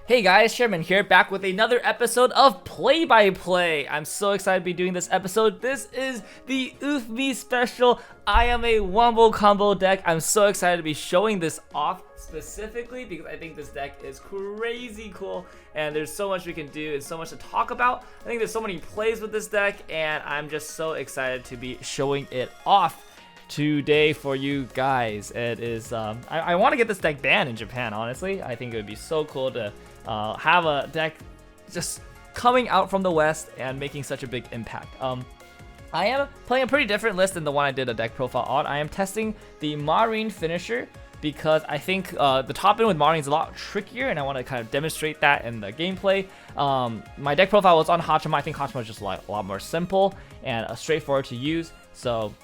Hey guys, Sherman here, back with another episode of Play by Play. I'm so excited to be doing this episode. This is the Oofmi special Ayame Wombo combo deck. I'm so excited to be showing this off specifically because I think this deck is crazy cool and there's so much we can do and so much to talk about. I think there's so many plays with this deck and I'm just so excited to be showing it off today for you guys. It is I want to get this deck banned in Japan, honestly. I think it would be so cool to have a deck just coming out from the West and making such a big impact. I am playing a pretty different list than the one I did a deck profile on. I am testing the Marine finisher because I think the top end with Marine is a lot trickier and I want to kind of demonstrate that in the gameplay. My deck profile was on Hachima. I think Hachima is just a lot more simple and straightforward to use. So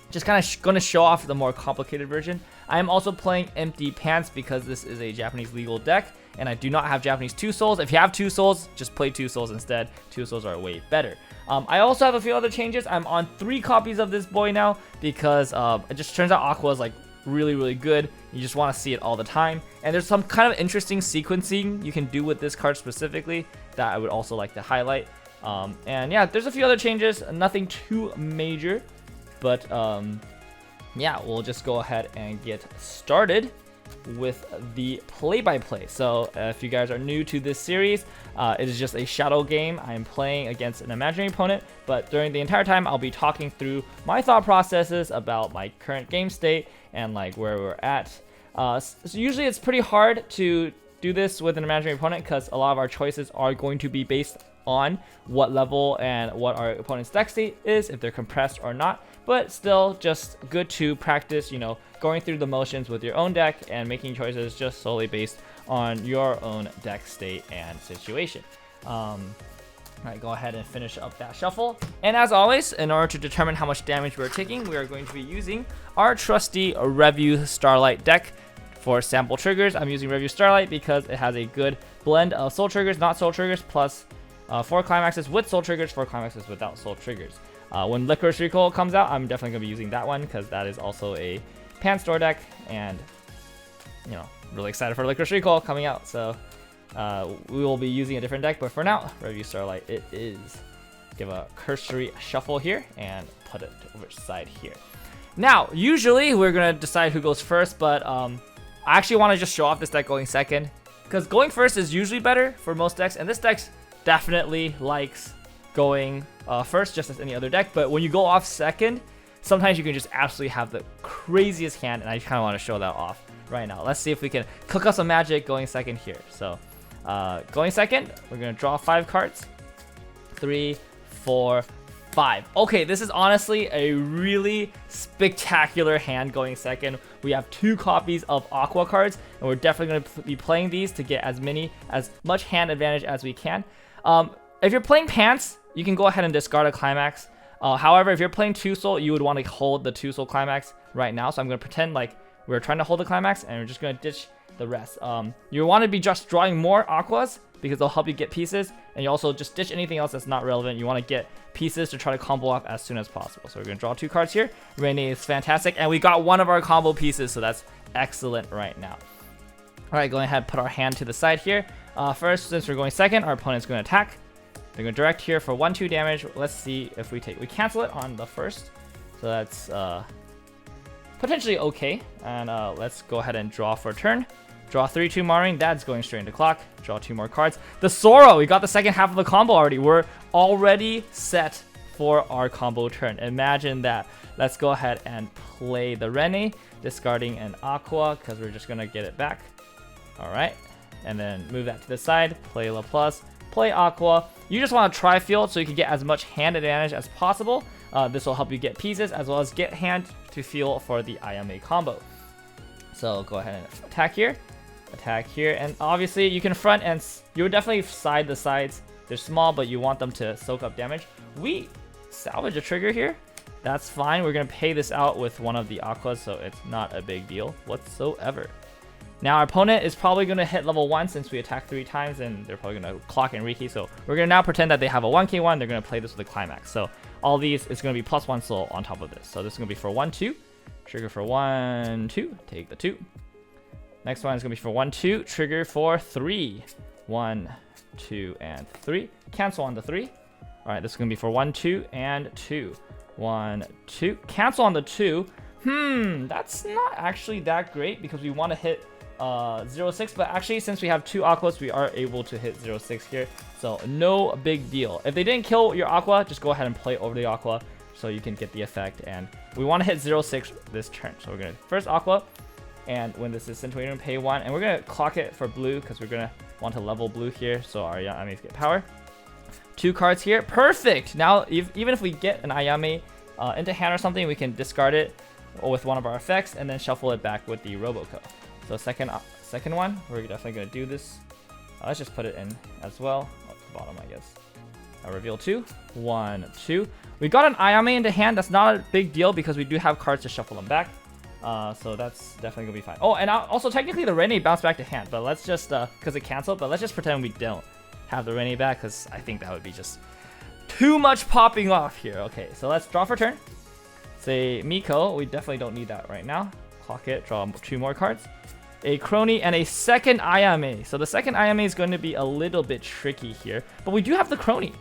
just kind of going to show off the more complicated version. I am also playing Empty Pants because this is a Japanese legal deck and I do not have Japanese 2 souls. If you have 2 souls, just play 2 souls instead. 2 souls are way better. I also have a few other changes. I'm on 3 copies of this boy now because it just turns out Aqua is like really good. You just want to see it all the time. And there's some kind of interesting sequencing you can do with this card specifically that I would also like to highlight. And yeah, there's a few other changes, nothing too major. But yeah, we'll just go ahead and get started with the play-by-play. So if you guys are new to this series, it is just a shadow game. I am playing against an imaginary opponent, but during the entire time I'll be talking through my thought processes about my current game state and like where we're at. So usually it's pretty hard to do this with an imaginary opponent because a lot of our choices are going to be based on what level and what our opponent's deck state is, if they're compressed or not. But still, just good to practice, you know, going through the motions with your own deck and making choices just solely based on your own deck state and situation. Alright, go ahead and finish up that shuffle. And as always, in order to determine how much damage we're taking, we are going to be using our trusty Review Starlight deck. For sample triggers, I'm using Review Starlight because it has a good blend of soul triggers, not soul triggers, plus 4 climaxes with soul triggers, 4 climaxes without soul triggers. When Licorice Recall comes out, I'm definitely going to be using that one because that is also a Pan Store deck, and you know, really excited for Licorice Recall coming out. So we will be using a different deck, but for now, Review Starlight it is. Give a cursory shuffle here and put it over to the side here. Now, usually we're going to decide who goes first, but I actually want to just show off this deck going second because going first is usually better for most decks, and this deck definitely likes going first just as any other deck. But when you go off second, sometimes you can just absolutely have the craziest hand, and I kind of want to show that off right now. Let's see if we can cook up some magic going second here. So going second, we're going to draw 5 cards. 3, 4, 5. Okay, this is honestly a really spectacular hand going second. We have 2 copies of Aqua cards, and we're definitely going to be playing these to get as much hand advantage as we can. If you're playing Pants, you can go ahead and discard a climax. However, if you're playing 2 soul, you would want to hold the 2 soul climax right now. So I'm going to pretend like we're trying to hold the climax and we're just going to ditch the rest. You want to be just drawing more Aquas because they'll help you get pieces, and you also just ditch anything else that's not relevant. You want to get pieces to try to combo off as soon as possible. So we're going to draw 2 cards here. Rene is fantastic, and we got one of our combo pieces, so that's excellent right now. Alright, going ahead and put our hand to the side here. First, since we're going second, our opponent's going to attack. They're going to direct here for 1-2 damage. Let's see if we cancel it on the first. So that's potentially okay. And let's go ahead and draw for a turn. Draw 3-2 Marine. That's going straight into clock. Draw 2 more cards. The Sora, we got the second half of the combo already. We're already set for our combo turn. Imagine that. Let's go ahead and play the Rene, discarding an Aqua because we're just going to get it back. All right. And then move that to the side. Play La Plus. Play Aqua. You just want to try field so you can get as much hand advantage as possible. This will help you get pieces as well as get hand to feel for the Ayame combo. So go ahead and attack here, and obviously you can front and you would definitely side the sides. They're small, but you want them to soak up damage. We salvage a trigger here. That's fine. We're going to pay this out with one of the Aquas, so it's not a big deal whatsoever. Now our opponent is probably going to hit level 1 since we attacked 3 times, and they're probably going to clock and Riki. So we're going to now pretend that they have a 1k1. They're going to play this with a climax. So all these is going to be +1 soul on top of this. So this is going to be for 1-2. Trigger for 1-2. Take the 2. Next one is going to be for 1, 2. Trigger for 3. 1, 2, and 3. Cancel on the 3. All right, this is going to be for 1, 2, and 2. 1, 2. Cancel on the 2. That's not actually that great because we want to hit 0-6, but actually since we have 2 aquas, we are able to hit 0-6 here. So no big deal. If they didn't kill your aqua, just go ahead and play over the aqua so you can get the effect. And we want to hit 0-6 this turn. So we're going to first aqua, and when this is Scintillating, pay 1, and we're going to clock it for blue because we're going to want to level blue here. So our Ayames get power. 2 cards here. Perfect! Now, even if we get an Ayame into hand or something, we can discard it with one of our effects and then shuffle it back with the Roboco. So second one, we're definitely going to do this. Let's just put it in as well. At the bottom, I guess. Reveal 2. 1, 2. We got an Ayame into hand. That's not a big deal because we do have cards to shuffle them back. So that's definitely going to be fine. Oh, and also technically the Rene bounced back to hand. But let's just, because it canceled, but let's just pretend we don't have the Rene back because I think that would be just too much popping off here. Okay, so let's draw for turn. Say Miko. We definitely don't need that right now. Clock it. Draw 2 more cards. A Crony and a second Ayame. So the second Ayame is going to be a little bit tricky here. But we do have the Crony.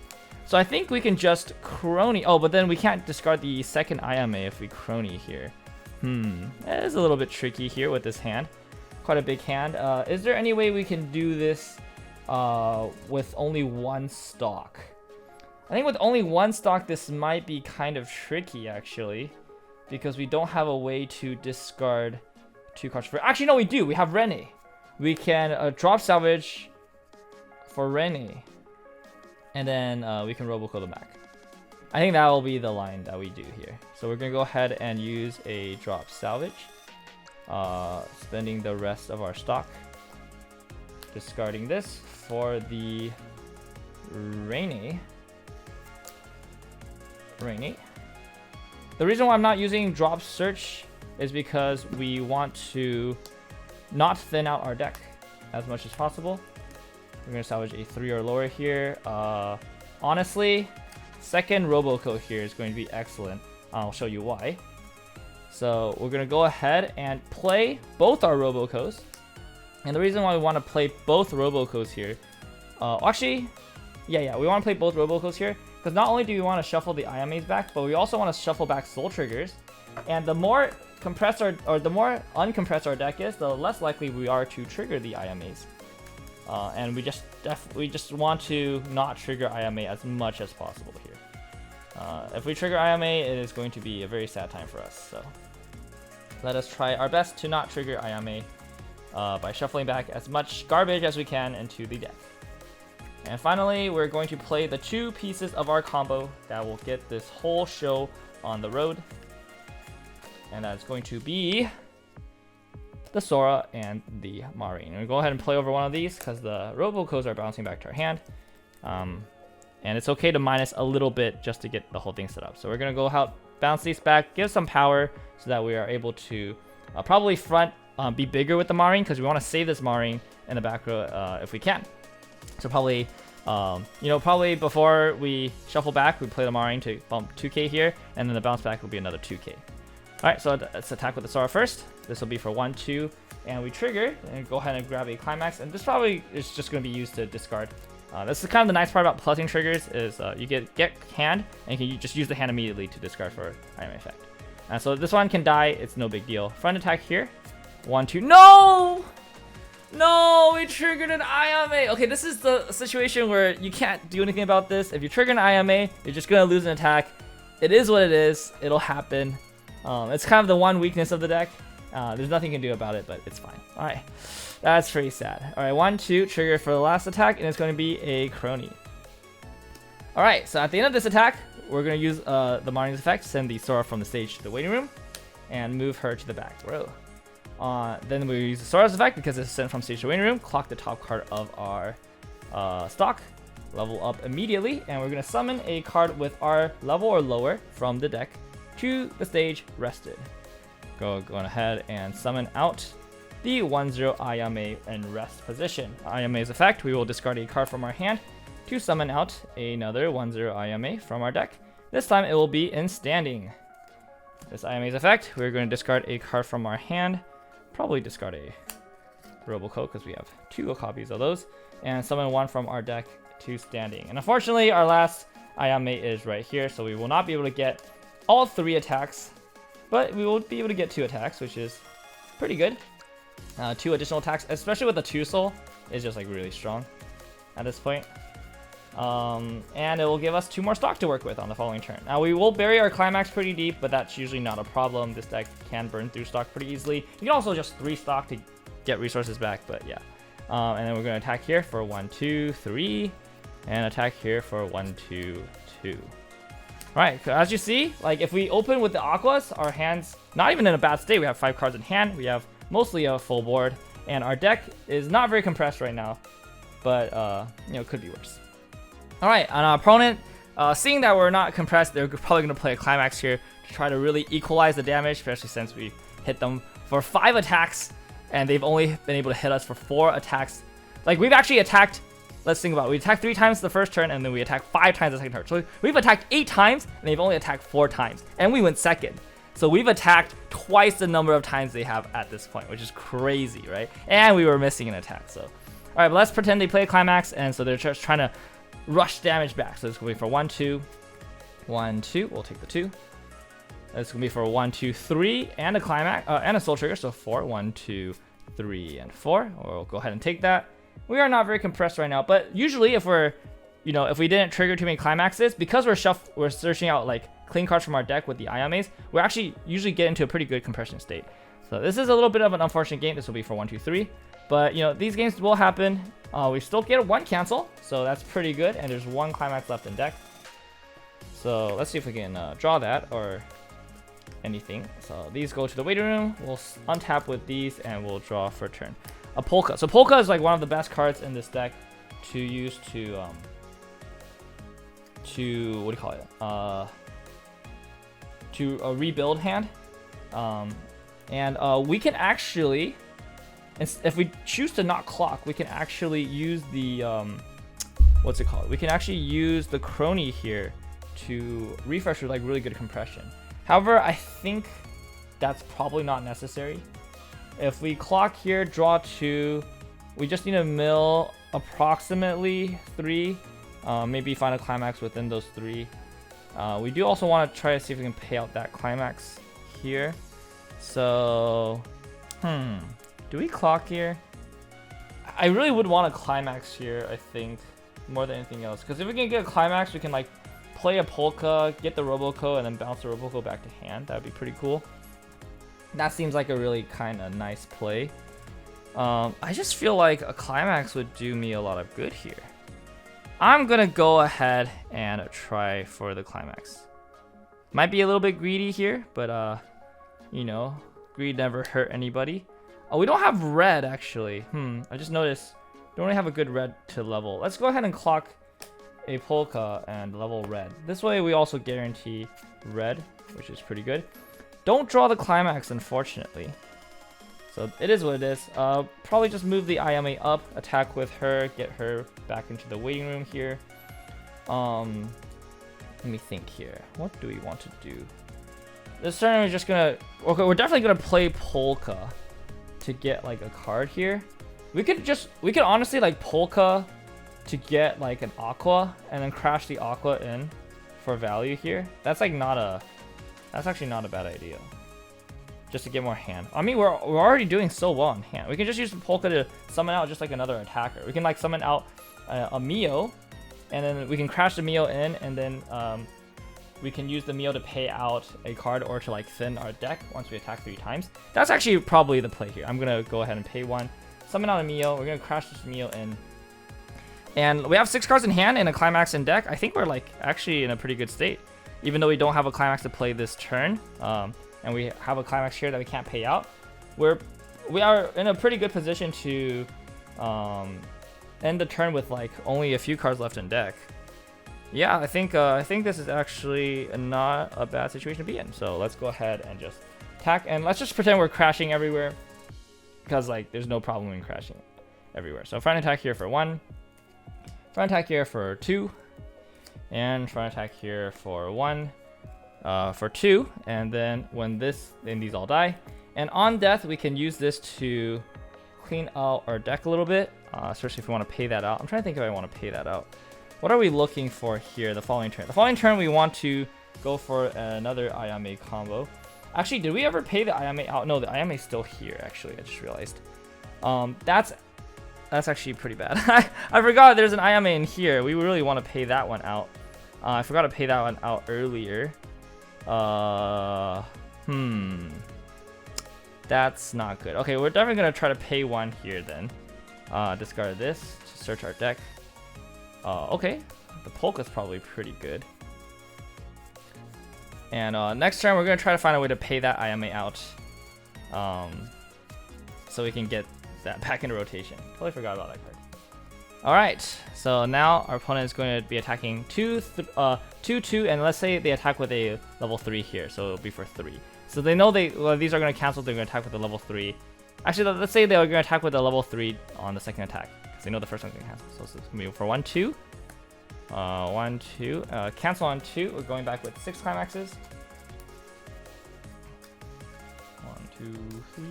So I think we can just Crony. Oh, but then we can't discard the second Ayame if we Crony here. That is a little bit tricky here with this hand. Quite a big hand. Is there any way we can do this with only 1 stock? I think with only 1 stock, this might be kind of tricky, actually. Because we don't have a way to discard 2 cards for... Actually, no, we do. We have Rene. We can drop salvage for Rene. And then we can Roboco them back. I think that will be the line that we do here. So we're going to go ahead and use a drop salvage. Spending the rest of our stock. Discarding this for the Rene. The reason why I'm not using drop search is because we want to not thin out our deck as much as possible. We're going to salvage a 3 or lower here. Honestly, second Roboco here is going to be excellent. I'll show you why. So we're going to go ahead and play both our Robocos. And the reason why we want to play both Robocos here... actually, yeah, we want to play both Robocos here. Because not only do we want to shuffle the Ayames back, but we also want to shuffle back Soul Triggers. And the more compressed or the more uncompressed our deck is, the less likely we are to trigger the Ayames. And we just want to not trigger Ayame as much as possible here. If we trigger Ayame, it is going to be a very sad time for us. So let us try our best to not trigger Ayame by shuffling back as much garbage as we can into the deck. And finally, we're going to play the 2 pieces of our combo that will get this whole show on the road. And that's going to be the Sora and the Marine. And we'll go ahead and play over one of these because the Robocos are bouncing back to our hand. And it's okay to minus a little bit just to get the whole thing set up. So we're going to go out, bounce these back, give some power so that we are able to probably front be bigger with the Marine because we want to save this Marine in the back row if we can. So probably, probably before we shuffle back, we play the Marine to bump 2k here, and then the bounce back will be another 2k. Alright, so let's attack with the Sora first. This will be for 1, 2, and we trigger, and go ahead and grab a Climax, and this probably is just going to be used to discard. This is kind of the nice part about plussing triggers, is you get hand, and you can just use the hand immediately to discard for Ayame effect. So this one can die, it's no big deal. Front attack here, 1, 2, no! No, we triggered an Ayame. Okay, this is the situation where you can't do anything about this. If you trigger an Ayame, you're just going to lose an attack. It is what it is. It'll happen. It's kind of the one weakness of the deck. There's nothing you can do about it, but it's fine. Alright, that's pretty sad. Alright, 1, 2, trigger for the last attack, and it's going to be a Crony. Alright, so at the end of this attack, we're going to use the Marnie's effect, send the Sora from the stage to the waiting room, and move her to the back row. Then we use the Sora's effect because it's sent from stage to waiting room. Clock the top card of our stock. Level up immediately. And we're going to summon a card with our level or lower from the deck to the stage rested. Going ahead and summon out the 1-0 Ayame in rest position. Ayame's effect, we will discard a card from our hand to summon out another 1-0 Ayame from our deck. This time it will be in standing. This Ayame's effect, we're going to discard a card from our hand. Probably discard a Roboco because we have 2 copies of those, and summon 1 from our deck to standing. And unfortunately, our last Ayame is right here, so we will not be able to get all 3 attacks, but we will be able to get 2 attacks, which is pretty good. 2 additional attacks, especially with the 2 soul, is just like really strong at this point. And it will give us 2 more stock to work with on the following turn. Now we will bury our climax pretty deep, but that's usually not a problem. This deck can burn through stock pretty easily. You can also just 3 stock to get resources back, but yeah. And then we're going to attack here for 1, 2, 3, and attack here for 1, 2, 2. Alright, as you see, like if we open with the Aquas, our hand's not even in a bad state. We have 5 cards in hand. We have mostly a full board, and our deck is not very compressed right now, but you know, could be worse. Alright, on our opponent, seeing that we're not compressed, they're probably going to play a climax here to try to really equalize the damage, especially since we hit them for 5 attacks, and they've only been able to hit us for 4 attacks. Like, we've actually attacked, let's think about it, we attacked 3 times the first turn, and then we attacked 5 times the second turn. So we've attacked 8 times, and they've only attacked 4 times, and we went second. So we've attacked twice the number of times they have at this point, which is crazy, right? And we were missing an attack, so. Alright, but let's pretend they play a climax, and so they're just trying to rush damage back. So it's going to be for 1, 2, 1, 2. We'll take the 2. It's going to be for 1, 2, 3, and a climax, and a soul trigger. So 4, 1, 2, 3, and 4. We'll go ahead and take that. We are not very compressed right now, but usually if we're, you know, if we didn't trigger too many climaxes, because we're searching out like clean cards from our deck with the Ayames, we're actually usually get into a pretty good compression state. So this is a little bit of an unfortunate game. This will be for 1, 2, 3. But, you know, these games will happen. We still get 1 cancel, so that's pretty good. And there's 1 climax left in deck. So let's see if we can draw that or anything. So these go to the waiting room. We'll untap with these, and we'll draw for turn. A Polka. So Polka is like one of the best cards in this deck to use to what do you call it? To rebuild hand. We can actually, if we choose to not clock, we can actually use the, what's it called? We can actually use the crony here to refresh with like really good compression. However, I think that's probably not necessary. If we clock here, draw 2, we just need to mill approximately 3, maybe find a climax within those 3. We do also want to try to see if we can pay out that climax here. So, do we clock here? I really would want a climax here, I think, more than anything else. Because if we can get a climax, we can like play a Polka, get the Roboco, and then bounce the Roboco back to hand. That would be pretty cool. That seems like a really kind of nice play. I just feel like a climax would do me a lot of good here. I'm gonna go ahead and try for the climax. Might be a little bit greedy here, but you know, greed never hurt anybody. Oh, we don't have red actually. I just noticed don't really have a good red to level. Let's go ahead and clock a Polka and level red. This way we also guarantee red, which is pretty good. Don't draw the climax, unfortunately. So it is what it is. Probably just move the Ayame up, attack with her, get her back into the waiting room here. Let me think here. What do we want to do? This turn we're just gonna, okay, we're definitely gonna play Polka to get like a card here. We could honestly like Polka to get like an Aqua and then crash the Aqua in for value here. That's like that's actually not a bad idea. Just to get more hand. I mean, we're already doing so well on hand. We can just use the Polka to summon out just like another attacker. We can like summon out a Mio, and then we can crash the Mio in, and then we can use the Mio to pay out a card or to like thin our deck once we attack 3 times. That's actually probably the play here. I'm gonna go ahead and pay 1, summon out a Mio. We're gonna crash this Mio in. And we have 6 cards in hand and a climax in deck. I think we're like actually in a pretty good state. Even though we don't have a climax to play this turn, and we have a climax here that we can't pay out, we are in a pretty good position to end the turn with like only a few cards left in deck. Yeah, I think this is actually not a bad situation to be in. So let's go ahead and just attack, and let's just pretend we're crashing everywhere, because like there's no problem in crashing everywhere. So front attack here for 1, front attack here for 2. And front attack here for 1, for 2, and then when these all die. And on death, we can use this to clean out our deck a little bit, especially if we want to pay that out. I'm trying to think if I want to pay that out. What are we looking for here the following turn? The following turn, we want to go for another Ayame combo. Actually, did we ever pay the Ayame out? No, the Ayame is still here, actually. I just realized. That's actually pretty bad. I forgot there's an Ayame in here. We really want to pay that one out. I forgot to pay that one out earlier. That's not good. Okay, we're definitely going to try to pay one here then. Discard this to search our deck. Okay, the Polka's probably pretty good. And next turn, we're going to try to find a way to pay that Ayame out. So we can get that back into rotation. Totally forgot about that card. Alright, so now our opponent is going to be attacking 2-2, and let's say they attack with a level 3 here, so it'll be for 3. So they know these are going to cancel, they're going to attack with a level 3. Actually, let's say they're going to attack with a level 3 on the second attack, because they know the first one's going to cancel. So it's going to be for 1-2. 1-2. Cancel on 2. We're going back with 6 climaxes. 1, 2, 3,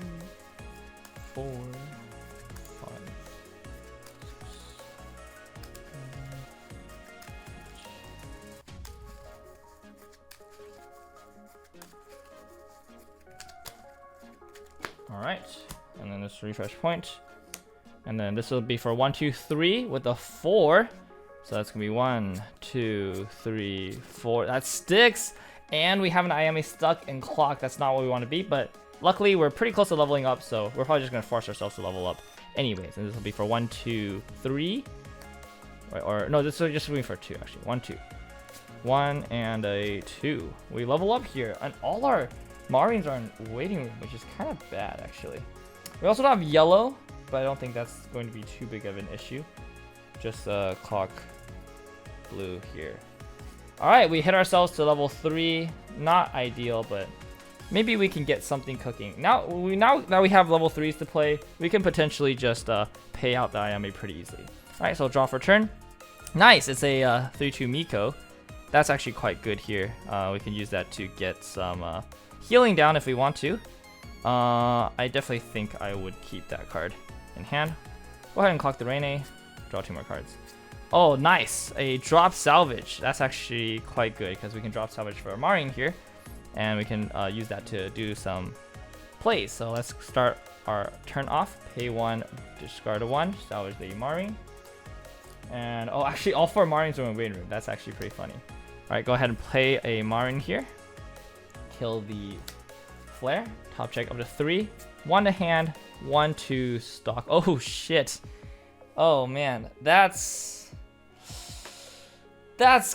4, 5, 6, 7, 8. Alright, and then this refresh point. And then this will be for 1, 2, 3 with a 4. So that's gonna be 1, 2, 3, 4. That sticks! And we have an Ayame stuck in clock. That's not what we want to be, but luckily we're pretty close to leveling up, so we're probably just gonna force ourselves to level up anyways. And this will be for 1, 2, 3. Or no, this will just be for 2 actually. 1, 2. 1 and a 2. We level up here, and all our Marines are in waiting room, which is kind of bad actually. We also don't have yellow, but I don't think that's going to be too big of an issue. Just clock blue here. Alright, we hit ourselves to level 3. Not ideal, but maybe we can get something cooking. Now that we have level 3s to play, we can potentially just pay out the Ayame pretty easily. Alright, so draw for turn. Nice, it's a 3-2 Miko. That's actually quite good here. We can use that to get some healing down if we want to. I definitely think I would keep that card in hand. Go ahead and clock the Reine. Draw 2 more cards. Oh, nice! A drop salvage. That's actually quite good because we can drop salvage for a Marine here, and we can use that to do some plays. So let's start our turn off. Pay 1, discard a 1, salvage the Marine. And oh, actually, all 4 Marines are in waiting room. That's actually pretty funny. All right, go ahead and play a Marine here. Kill the flare. Top check up to 3. 1 to hand. 1 to stock. Oh shit. Oh man, that's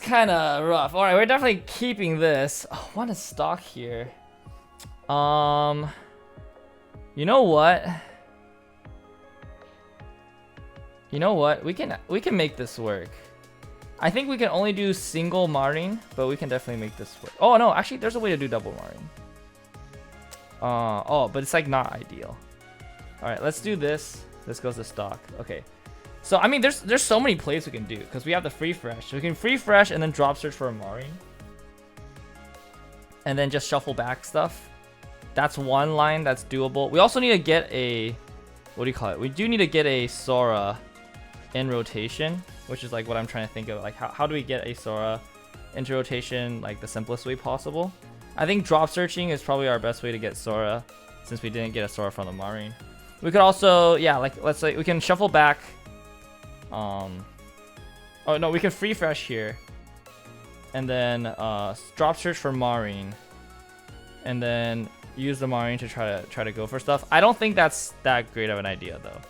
kind of rough. All right, we're definitely keeping this. Oh, 1 to stock here. You know what? We can make this work. I think we can only do single Marine, but we can definitely make this work. Oh no, actually there's a way to do double Marine. Oh, but it's like not ideal. All right, let's do this. This goes to stock. Okay. So I mean, there's so many plays we can do because we have the free fresh. So we can free fresh and then drop search for a Marine, and then just shuffle back stuff. That's one line that's doable. We also need to get a, what do you call it? We do need to get a Sora in rotation, which is like what I'm trying to think of. Like how do we get a Sora into rotation like the simplest way possible? I think drop searching is probably our best way to get Sora, since we didn't get a Sora from the Marine. We could also, yeah, like let's say we can shuffle back. Oh no, we can free fresh here, and then drop search for Marine, and then use the Marine to try to go for stuff. I don't think that's that great of an idea though.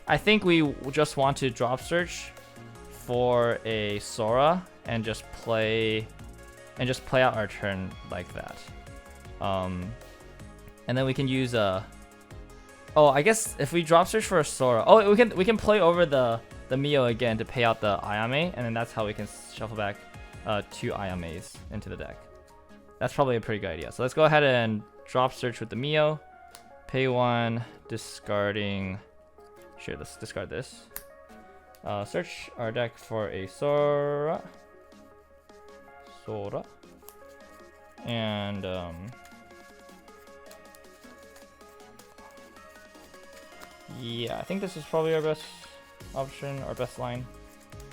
I think we just want to drop search for a Sora and just play out our turn like that. And then we can use a. Oh, I guess if we drop search for a Sora, oh, we can play over the Mio again to pay out the Ayame, and then that's how we can shuffle back 2 Ayames into the deck. That's probably a pretty good idea. So let's go ahead and drop search with the Mio. Pay 1, discarding. Sure, let's discard this. Search our deck for a Sora. And Yeah, I think this is probably our best option, our best line.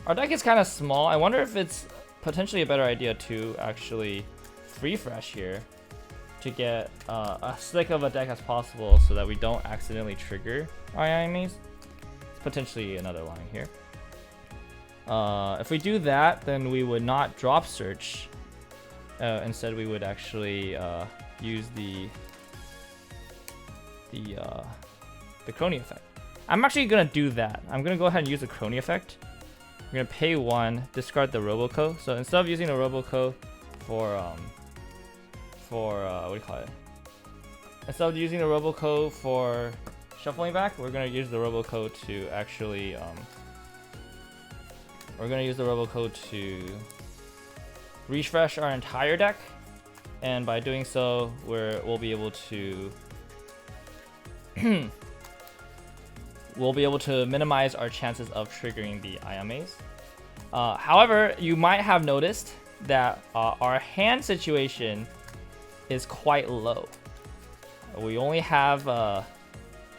Our deck is kind of small. I wonder if it's potentially a better idea to actually free fresh here to get as slick of a deck as possible so that we don't accidentally trigger our Ayames. It's potentially another line here. If we do that, then we would not drop search. Instead, we would actually use the crony effect. I'm actually gonna do that. I'm gonna go ahead and use the crony effect. I'm gonna pay 1, discard the Roboco. So instead of using the Roboco for what do you call it? Instead of using the Roboco for shuffling back, we're gonna use the Roboco to actually refresh our entire deck, and by doing so, we'll be able to minimize our chances of triggering the Ayames. However, you might have noticed that our hand situation is quite low. We only have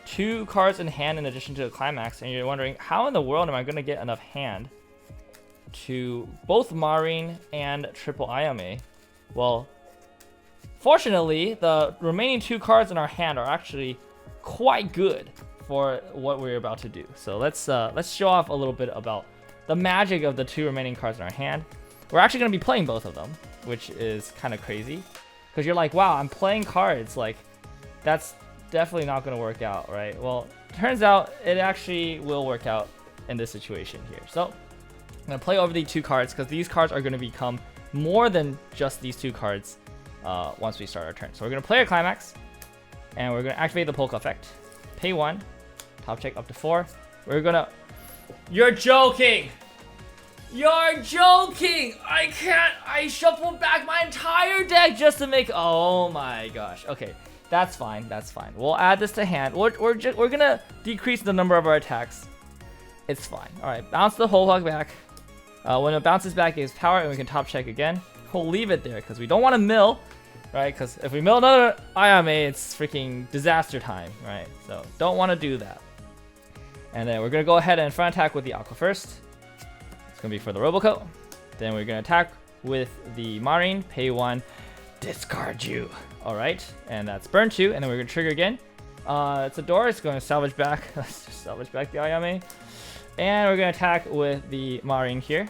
2 cards in hand in addition to the climax, and you're wondering, how in the world am I going to get enough hand to both Marine and triple Ayame? Well, fortunately, the remaining 2 cards in our hand are actually quite good for what we're about to do. So let's show off a little bit about the magic of the 2 remaining cards in our hand. We're actually going to be playing both of them, which is kind of crazy, because you're like, wow, I'm playing cards, like that's definitely not going to work out, right? Well, turns out it actually will work out in this situation here. So I'm going to play over the 2 cards, because these cards are going to become more than just these 2 cards once we start our turn. So we're going to play our climax, and we're going to activate the polka effect. Pay 1, top check up to 4. We're going to... You're joking! You're joking! I shuffled back my entire deck just to make... Oh my gosh. Okay, that's fine, that's fine. We'll add this to hand. We're going to decrease the number of our attacks. It's fine. Alright, bounce the whole hog back. When it bounces back, it gives power, and we can top check again. We'll leave it there, because we don't want to mill, right? Because if we mill another Ayame, it's freaking disaster time, right? So don't want to do that. And then we're going to go ahead and front attack with the Aqua first. It's going to be for the Roboco. Then we're going to attack with the Marine. Pay 1, discard you. Alright, and that's burn 2, and then we're going to trigger again. It's a door. It's going to salvage back. Let's just salvage back the Ayame. And we're going to attack with the Marine here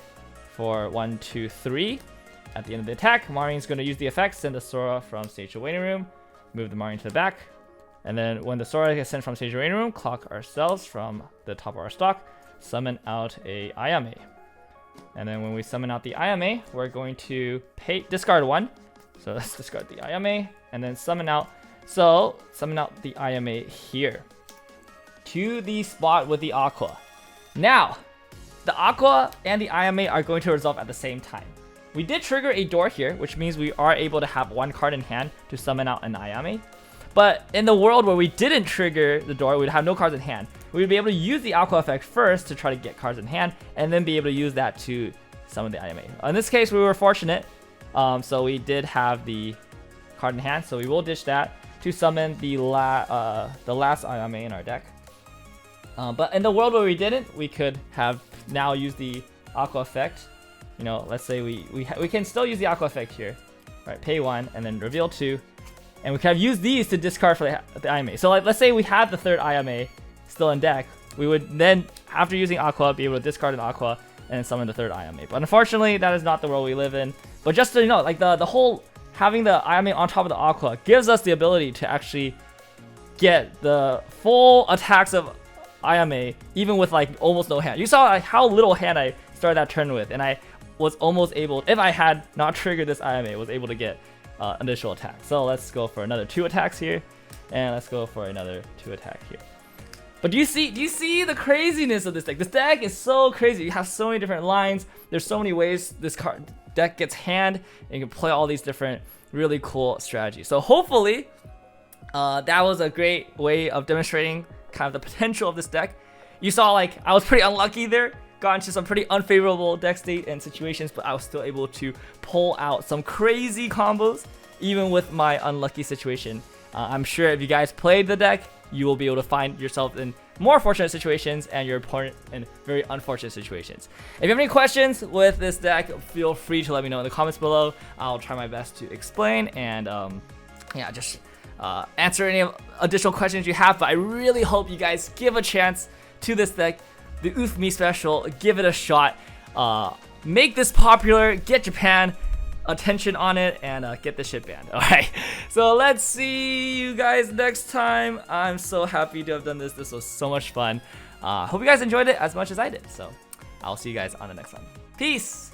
for 1, 2, 3. At the end of the attack, Marine's going to use the effect, send the Sora from stage to waiting room, move the Marine to the back, and then when the Sora gets sent from stage to waiting room, clock ourselves from the top of our stock, summon out a Ayame. And then when we summon out the Ayame, we're going to discard 1. So let's discard the Ayame, and then summon out. So summon out the Ayame here to the spot with the Aqua. Now, the Aqua and the Ayame are going to resolve at the same time. We did trigger a door here, which means we are able to have 1 card in hand to summon out an Ayame. But in the world where we didn't trigger the door, we'd have no cards in hand. We would be able to use the Aqua effect first to try to get cards in hand, and then be able to use that to summon the Ayame. In this case, we were fortunate, so we did have the card in hand, so we will ditch that to summon the last Ayame in our deck. But in the world where we didn't, we could have now used the Aqua effect. You know, let's say we can still use the Aqua effect here. Right, pay 1 and then reveal 2. And we could have used these to discard for the Ayame. So let's say we had the 3rd Ayame still in deck. We would then, after using Aqua, be able to discard an Aqua and summon the 3rd Ayame. But unfortunately, that is not the world we live in. But just so you know, like the whole having the Ayame on top of the Aqua gives us the ability to actually get the full attacks of Ayame, even with like almost no hand. You saw like how little hand I started that turn with, and I was almost able, if I had not triggered this Ayame, was able to get initial attack. So let's go for another 2 attacks here, and let's go for another 2 attack here. But do you see the craziness of this deck? This deck is so crazy. You have so many different lines. There's so many ways this deck gets hand, and you can play all these different really cool strategies. So hopefully that was a great way of demonstrating kind of the potential of this deck. You saw like I was pretty unlucky there, got into some pretty unfavorable deck state and situations, but I was still able to pull out some crazy combos even with my unlucky situation. I'm sure if you guys played the deck, you will be able to find yourself in more fortunate situations and your opponent in very unfortunate situations. If you have any questions with this deck, feel free to let me know in the comments below. I'll try my best to explain and yeah, just answer any additional questions you have. But I really hope you guys give a chance to this deck, the Oofmi special. Give it a shot. Make this popular. Get Japan attention on it and get this shit banned. Alright, so let's see you guys next time. I'm so happy to have done this. This was so much fun. Hope you guys enjoyed it as much as I did. So I'll see you guys on the next one. Peace.